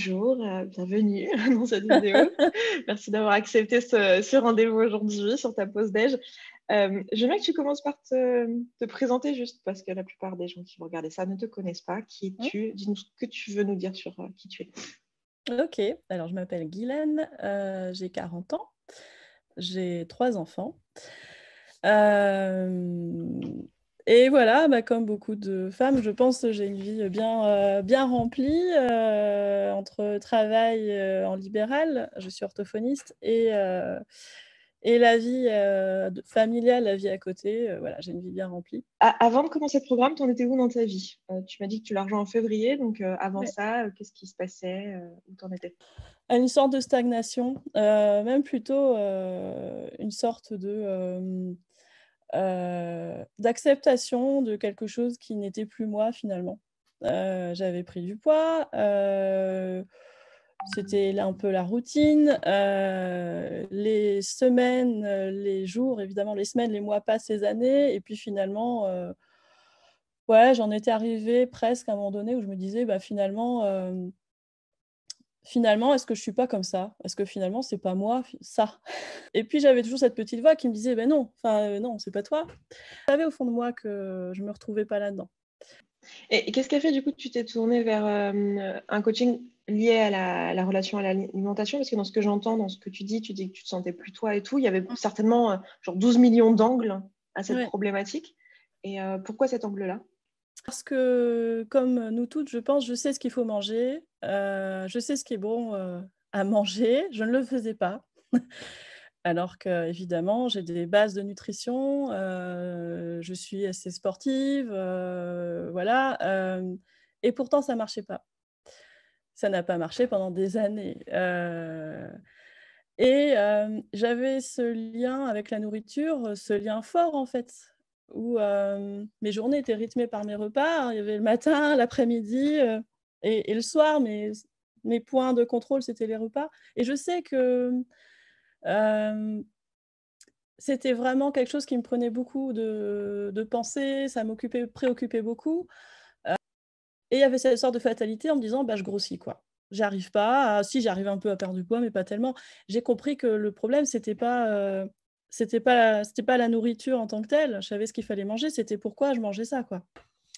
Bonjour, bienvenue dans cette vidéo. Merci d'avoir accepté ce rendez-vous aujourd'hui sur ta pause déj. J'aimerais que tu commences par te présenter juste parce que la plupart des gens qui vont regarder ça ne te connaissent pas. Qui Mmh. es-tu? Dis-nous ce que tu veux nous dire sur qui tu es. OK, alors je m'appelle Guylaine, j'ai 40 ans, j'ai 3 enfants. Hem et voilà, bah, comme beaucoup de femmes, je pense, j'ai une vie bien remplie, entre travail, en libéral, je suis orthophoniste et la vie, de familiale, la vie à côté, voilà, j'ai une vie bien remplie. Avant de commencer le programme, tu en étais où dans ta vie? Tu m'as dit que tu l'as rejoint en février, donc avant Ouais. ça, qu'est-ce qui se passait? Où tu en étais? À une sorte de stagnation, même plutôt, une sorte d'acceptation de quelque chose qui n'était plus moi finalement. J'avais pris du poids, c'était là un peu la routine, les semaines, les jours, évidemment les semaines, les mois passent, les années et puis finalement, ouais, j'en étais arrivée presque à un moment donné où je me disais: «Bah, finalement, est-ce que je suis pas comme ça? Est-ce que finalement c'est pas moi ça?» Et puis j'avais toujours cette petite voix qui me disait: «Beh non, enfin, non, c'est pas toi». Je savais au fond de moi que je me retrouvais pas là-dedans. Et qu'est-ce qui a fait du coup que tu t'es tournée vers, un coaching lié à la relation à l'alimentation? Parce que dans ce que j'entends, dans ce que tu dis que tu te sentais plus toi et tout, il y avait Mmh. certainement, genre 12 millions d'angles à cette Ouais, problématique et pourquoi cet angle-là? parce que comme nous toutes, je pense, je sais ce qu'il faut manger, je sais ce qui est bon, à manger. Je ne le faisais pas. Alors qu'évidemment, j'ai des bases de nutrition, je suis assez sportive, voilà, et pourtant ça marchait pas. Ça n'a pas marché pendant des années, et j'avais ce lien avec la nourriture, ce lien fort en fait, où, mes journées étaient rythmées par mes repas. Il y avait le matin, l'après-midi, et le soir, mes points de contrôle, c'était les repas et je sais que, hem, c'était vraiment quelque chose qui me prenait beaucoup de pensées, ça préoccupait beaucoup. Et il y avait cette sorte de fatalité en me disant: «Bah, je grossis, quoi. J'arrive pas à» si, j'arrive un peu à perdre du poids, mais pas tellement. J'ai compris que le problème, c'était pas la nourriture en tant que telle. Je savais ce qu'il fallait manger, c'était pourquoi je mangeais ça, quoi.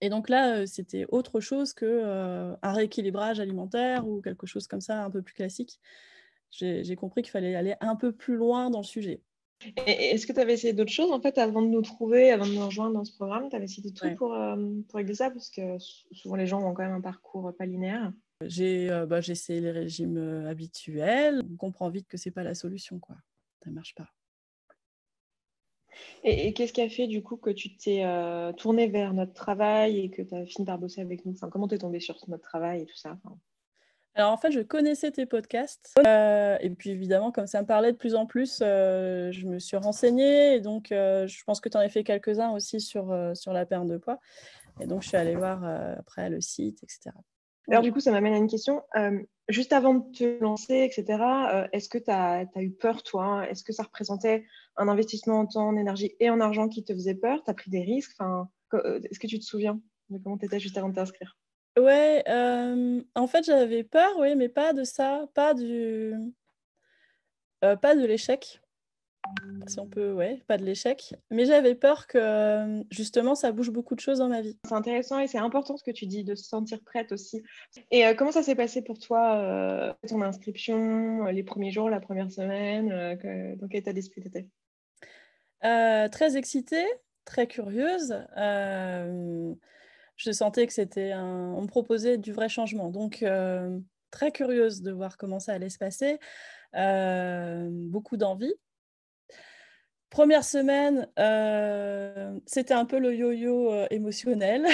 Et donc là, c'était autre chose que, un rééquilibrage alimentaire ou quelque chose comme ça, un peu plus classique. J'ai compris qu'il fallait aller un peu plus loin dans le sujet. Et est-ce que tu avais essayé d'autres choses en fait avant de nous trouver, avant de nous rejoindre dans ce programme? Tu avais essayé des trucs Ouais. pour régler ça? Parce que souvent les gens ont quand même un parcours, pas linéaire. J'ai essayé les régimes, habituels. On comprend vite que c'est pas la solution, quoi. Ça marche pas. Et qu'est-ce qui a fait du coup que tu t'es, tournée vers notre travail et que tu as fini par bosser avec nous? Enfin, comment tu es tombée sur notre travail et tout ça? Enfin, Alors en fait, je connaissais tes podcasts, et puis évidemment, comme ça me parlait de plus en plus, je me suis renseignée et donc je pense que tu en as fait quelques-uns aussi sur la perte de poids et donc je suis allée voir, après le site et cetera. alors Voilà. du coup, ça m'amène à une question, juste avant de te lancer et cetera, est-ce que tu as eu peur toi, hein? Est-ce que ça représentait un investissement en temps, en énergie et en argent qui te faisait peur? Tu as pris des risques? Enfin, est-ce que tu te souviens de comment tu étais juste avant de t'inscrire? Ouais, en fait, j'avais peur, oui, mais pas de ça, pas de l'échec, si on peut, ouais, pas de l'échec, mais j'avais peur que, justement, ça bouge beaucoup de choses dans ma vie. C'est intéressant et c'est important ce que tu dis, de se sentir prête aussi. Et comment ça s'est passé pour toi, ton inscription, les premiers jours, la première semaine, dans quel état d'esprit tu étais? Très excitée, très curieuse, je sentais que on me proposait du vrai changement, donc très curieuse de voir comment ça allait se passer, beaucoup d'envie. Première semaine, c'était un peu le yo-yo, émotionnel.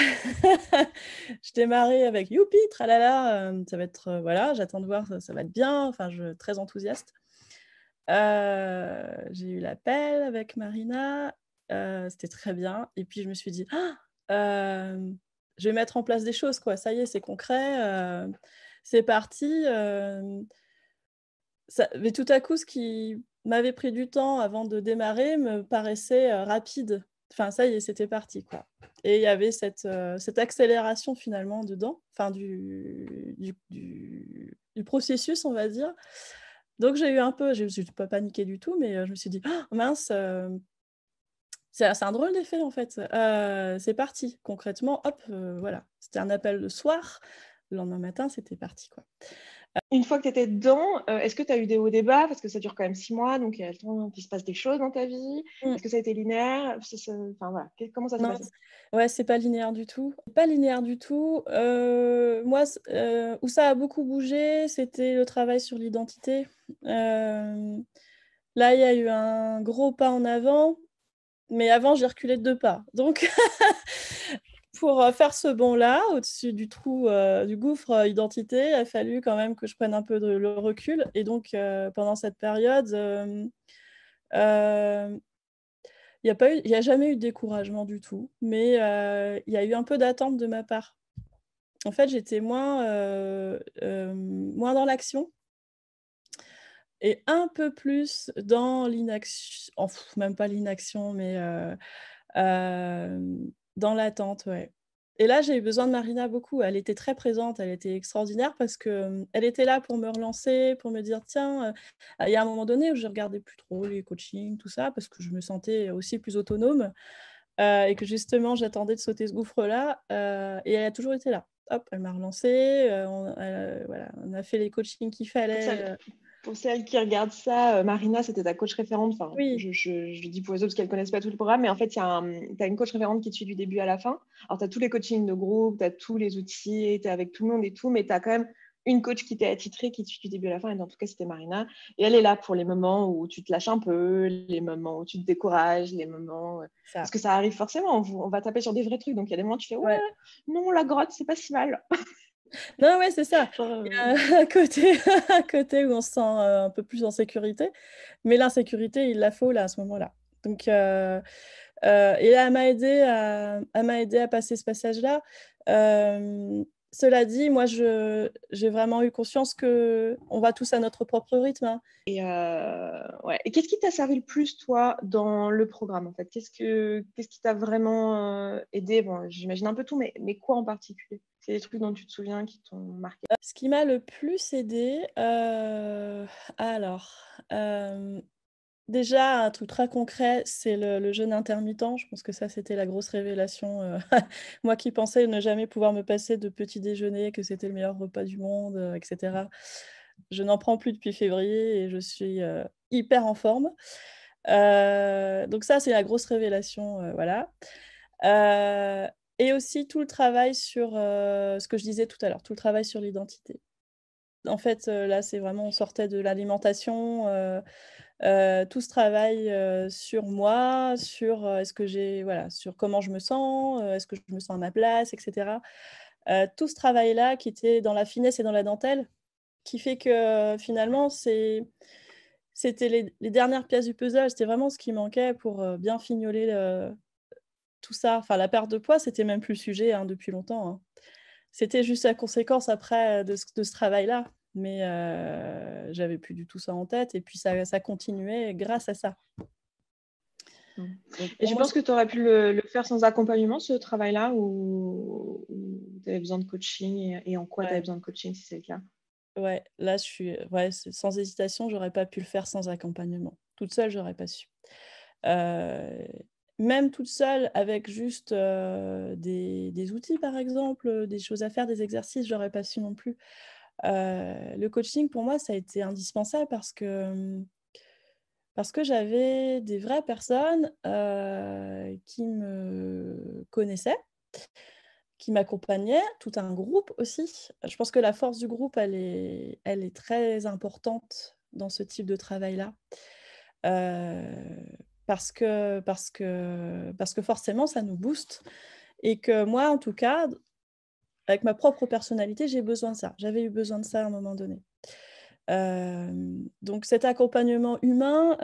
Je démarrais avec: «Youpi, tralala, ça va être, voilà, j'attends de voir, ça va être bien», enfin je très enthousiaste. J'ai eu l'appel avec Marina, c'était très bien et puis je me suis dit: Je vais mettre en place des choses quoi, ça y est, c'est concret, c'est parti», mais tout à coup, ce qui m'avait pris du temps avant de démarrer me paraissait, rapide. Enfin, ça y est, c'était parti, quoi. Et il y avait cette accélération finalement dedans, enfin du processus, on va dire. Donc j'ai eu un peu j'ai pas paniqué du tout, mais je me suis dit: «Oh mince, c'est un drôle d'effet, en fait». C'est parti. Concrètement, hop, voilà. C'était un appel le soir. Le lendemain matin, c'était parti, quoi. Une fois que tu étais dedans, est-ce que tu as eu des hauts, des bas? Parce que ça dure quand même 6 mois, donc il y a le temps qu'il se passe des choses dans ta vie. Mmh. Est-ce que ça a été linéaire? Enfin voilà, comment ça s'est Non, passé? ouais, c'est pas linéaire du tout. Pas linéaire du tout. Moi, où ça a beaucoup bougé, c'était le travail sur l'identité. Hem, Là, il y a eu un gros pas en avant, mais avant, j'ai reculé de 2 pas. Donc pour, faire ce bond-là, au-dessus du trou, du gouffre, identité, il a fallu quand même que je prenne un peu le recul et donc pendant cette période, hem il y a jamais eu de découragement du tout, mais il y a eu un peu d'attente de ma part. En fait, j'étais moins dans l'action et un peu plus dans l'inaction, même pas l'inaction, mais dans l'attente, ouais. Et là, j'ai eu besoin de Marina beaucoup. Elle était très présente, elle était extraordinaire parce que, elle était là pour me relancer, pour me dire: «Tiens», il y a un moment donné où je regardais plus trop les coachings, tout ça, parce que je me sentais aussi plus autonome, et que justement j'attendais de sauter ce gouffre-là, et elle a toujours été là. Hop, elle m'a relancée, voilà, on a fait les coachings qu'il Pour fallait, celles pour celles qui regardent ça, Marina, c'était ta coach référente. Enfin, oui, je dis pour les autres parce qu'elles connaissent pas tout le programme, mais en fait, tu as une coach référente qui te suit du début à la fin. Alors, tu as tous les coachings de groupe, tu as tous les outils, tu es avec tout le monde et tout, mais tu as quand même une coach qui t'est attitrée, qui te suit du début à la fin, et dans tout cas, c'était Marina. Et elle est là pour les moments où tu te lâches un peu, les moments où tu te décourages, les moments, parce ça, que ça arrive forcément, on va taper sur des vrais trucs, donc il y a des moments où tu fais: «Ouais, ouais. non, la grotte, c'est pas si mal». Non, ouais, c'est ça. Genre, Il y a un côté un côté où on se sent, un peu plus en sécurité, mais l'insécurité, il la faut là, à ce moment-là. Donc et là, elle m'a aidée à passer ce passage-là. Cela dit, moi, j'ai vraiment eu conscience qu'on va tous à notre propre rythme, hein. Ouais. Et qu'est-ce qui t'a servi le plus, toi, dans le programme, en fait? Qu'est-ce qui t'a vraiment, aidé? Bon, j'imagine un peu tout, mais quoi en particulier? C'est des trucs dont tu te souviens qui t'ont marqué? Ce qui m'a le plus aidée, alors, déjà, un truc très concret, c'est le jeûne intermittent. Je pense que ça, c'était la grosse révélation, moi qui pensais ne jamais pouvoir me passer de petit déjeuner, que c'était le meilleur repas du monde, et cetera. Je n'en prends plus depuis février et je suis, hyper en forme. Donc ça, c'est la grosse révélation, voilà. Heu et aussi tout le travail sur, ce que je disais tout à l'heure, tout le travail sur l'identité. En fait, là, c'est vraiment on sortait de l'alimentation, tout ce travail, sur moi, sur, est-ce que j'ai voilà, sur comment je me sens, est-ce que je me sens à ma place et cetera. Tout ce travail-là qui était dans la finesse et dans la dentelle, qui fait que, finalement, c'était les dernières pièces du puzzle. C'était vraiment ce qui manquait pour, bien fignoler tout ça. Enfin, la perte de poids, c'était même plus le sujet, hein, depuis longtemps, hein. C'était juste la conséquence après, de ce travail-là, mais j'avais plus du tout ça en tête et puis ça continuait grâce à ça. Mmh. Donc Et pour tu moi, penses que tu aurais pu le faire sans accompagnement, ce travail-là, ou tu avais besoin de coaching, et en quoi tu avais ouais, besoin de coaching, si c'est le cas? ouais, là je suis ouais, c'est sans hésitation, j'aurais pas pu le faire sans accompagnement. Toute seule, j'aurais pas su. Heu, Même toute seule avec juste, des outils par exemple, des choses à faire, des exercices, j'aurais pas su non plus. Le coaching pour moi, ça a été indispensable parce que j'avais des vraies personnes, qui me connaissaient, qui m'accompagnaient, tout un groupe aussi. Je pense que la force du groupe, elle est très importante dans ce type de travail-là. Parce que forcément ça nous booste et que moi, en tout cas, avec ma propre personnalité, j'ai besoin de ça. J'avais eu besoin de ça à un moment donné. Donc cet accompagnement humain,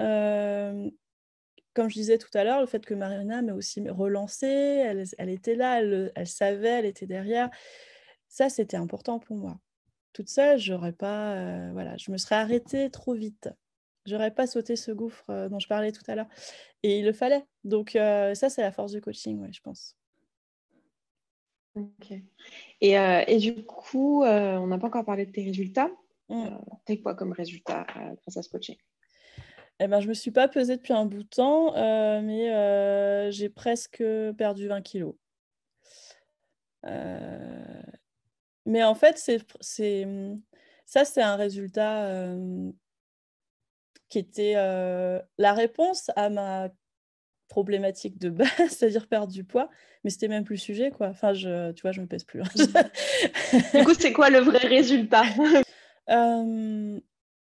comme je disais tout à l'heure, le fait que Marina m'ait aussi relancée, elle était là, elle savait, elle était derrière. Ça, c'était important pour moi. Toute seule, j'aurais pas, voilà, je me serais arrêtée trop vite. J'aurais pas sauté ce gouffre dont je parlais tout à l'heure. Et il le fallait. Donc ça, c'est la force du coaching, ouais, je pense. Ok. Et du coup, on n'a pas encore parlé de tes résultats. Mmh. T'as quoi comme résultat grâce à ce coaching? Et ben, je me suis pas pesée depuis un bout de temps, mais j'ai presque perdu 20 kilos. Heu, mais en fait, ça, c'est un résultat, qui était, la réponse à ma problématique de base, c'est-à-dire perdre du poids, mais c'était même plus le sujet, quoi. Enfin, tu vois, je me pèse plus, hein. Du coup, c'est quoi le vrai résultat? Hem,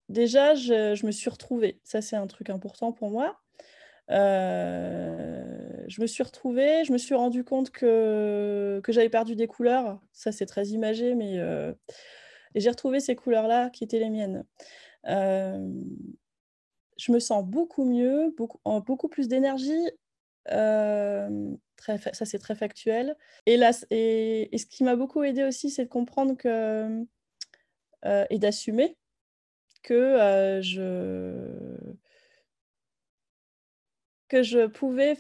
déjà, je me suis retrouvée. Ça, c'est un truc important pour moi. Je me suis retrouvée, je me suis rendu compte que j'avais perdu des couleurs. Ça, c'est très imagé, mais et j'ai retrouvé ces couleurs-là qui étaient les miennes. Hem, je me sens beaucoup mieux, beaucoup plus d'énergie, ça, c'est très factuel. Et ce qui m'a beaucoup aidée aussi, c'est de comprendre et d'assumer que, je pouvais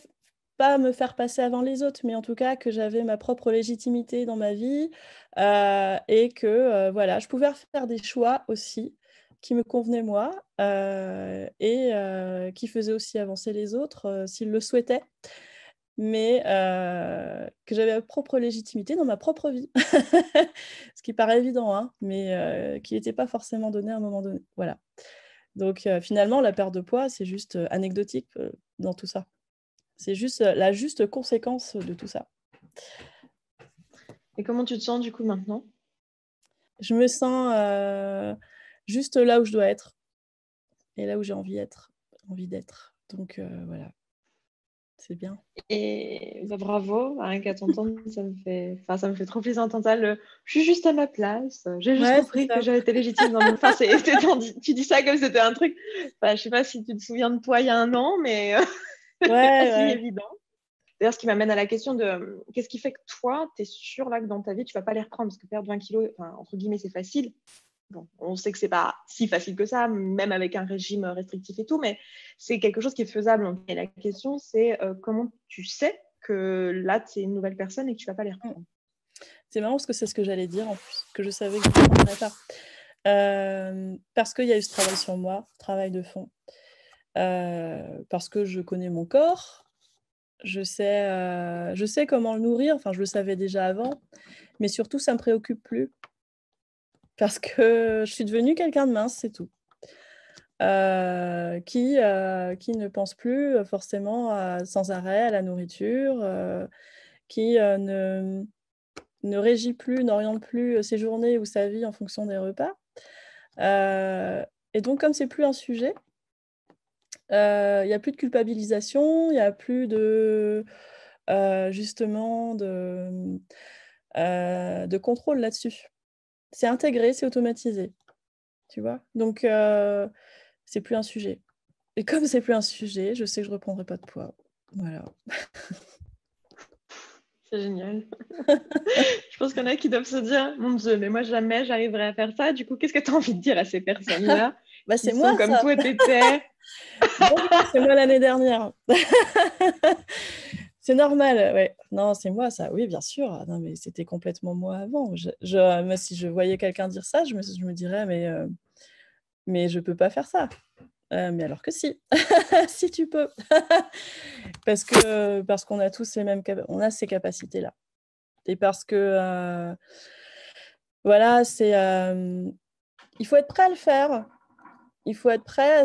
pas me faire passer avant les autres, mais en tout cas que j'avais ma propre légitimité dans ma vie, et que, voilà, je pouvais faire des choix aussi qui me convenaient moi, et qui faisaient aussi avancer les autres, s'ils le souhaitaient, mais que j'avais ma propre légitimité dans ma propre vie. Ce qui paraît évident, hein, mais qui n'était pas forcément donné à un moment donné. Voilà. Donc finalement, la perte de poids, c'est juste, anecdotique, dans tout ça. C'est juste, la juste conséquence de tout ça. Et comment tu te sens du coup maintenant? Je me sens, juste là où je dois être et là où j'ai envie d'être. Donc voilà, c'est bien. Et bah, bravo, rien qu'à t'entendre, ça me fait trop plaisir d'entendre ça. Je suis juste à ma place, j'ai juste Ouais, c'est compris que ça. j'avais été légitime dans mon. Enfin, tu dis ça comme c'était un truc. Enfin, je sais pas si tu te souviens de toi il y a un an, mais c'est pas Ouais, si ouais. évident. D'ailleurs, ce qui m'amène à la question de qu'est-ce qui fait que toi, tu es sûr là que dans ta vie, tu vas pas les reprendre? Parce que perdre 20 kilos, enfin, entre guillemets, c'est facile. Bon, on sait que c'est pas si facile que ça, même avec un régime restrictif et tout, mais c'est quelque chose qui est faisable. Et la question, c'est comment tu sais que là, tu es une nouvelle personne et que tu vas pas les Mmh. reprendre? C'est marrant parce que c'est ce que j'allais dire en plus, que je savais que je ne reprendrais pas. Parce qu'il y a eu ce travail sur moi, travail de fond. Parce que je connais mon corps, je sais comment le nourrir, enfin je le savais déjà avant, mais surtout ça me préoccupe plus parce que je suis devenue quelqu'un de mince, c'est tout. Qui ne pense plus, forcément sans arrêt à la nourriture, qui, ne régit plus, n'oriente plus, ses journées ou sa vie en fonction des repas. Heu et donc comme c'est plus un sujet, il y a plus de culpabilisation, il y a plus de, justement de contrôle là-dessus. C'est intégré, c'est automatisé, tu vois? Donc c'est plus un sujet et comme c'est plus un sujet, je sais que je reprendrai pas de poids. Voilà. C'est génial. Je pense qu'il y en a qui doivent se dire, mon Dieu, mais moi jamais j'arriverai à faire ça. Du coup, qu'est-ce que tu as envie de dire à ces personnes-là Bah, qui c'est moi sont comme ça! toi, t'étais? Bonjour, c'est moi l'année dernière. C'est normal, ouais. Non, c'est moi ça, oui, bien sûr. Ah non, mais c'était complètement moi avant. Moi, si je voyais quelqu'un dire ça, je me dirais: «Mais je peux pas faire ça». Mais alors que si, si tu peux. Parce qu'on a tous on a ces capacités-là et parce que, voilà, il faut être prêt à le faire. Il faut être prêt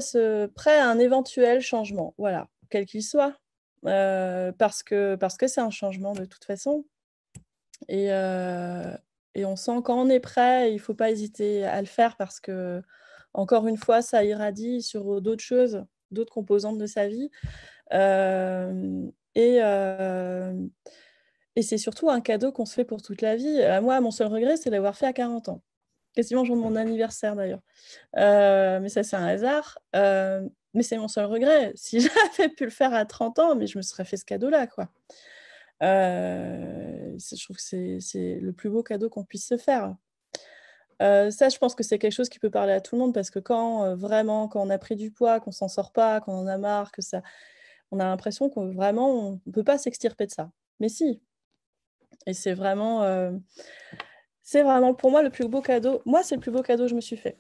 à un éventuel changement, voilà, quel qu'il soit, parce que c'est un changement de toute façon et heu et on sent quand on est prêt, il faut pas hésiter à le faire parce que encore une fois, ça irradie sur d'autres choses, d'autres composantes de sa vie, et c'est surtout un cadeau qu'on se fait pour toute la vie. Moi, mon seul regret, c'est d'avoir fait à 40 ans. Quasiment le jour de mon anniversaire d'ailleurs. Mais ça, c'est un hasard, mais c'est mon seul regret. Si j'avais pu le faire à 30 ans, mais je me serais fait ce cadeau-là, quoi. Je trouve que c'est le plus beau cadeau qu'on puisse se faire. Ça, je pense que c'est quelque chose qui peut parler à tout le monde parce que vraiment, quand on a pris du poids, qu'on s'en sort pas, qu'on en a marre, on a l'impression qu'on vraiment, on ne peut pas s'extirper de ça. Mais si, et c'est vraiment pour moi le plus beau cadeau. Moi, c'est le plus beau cadeau que je me suis fait.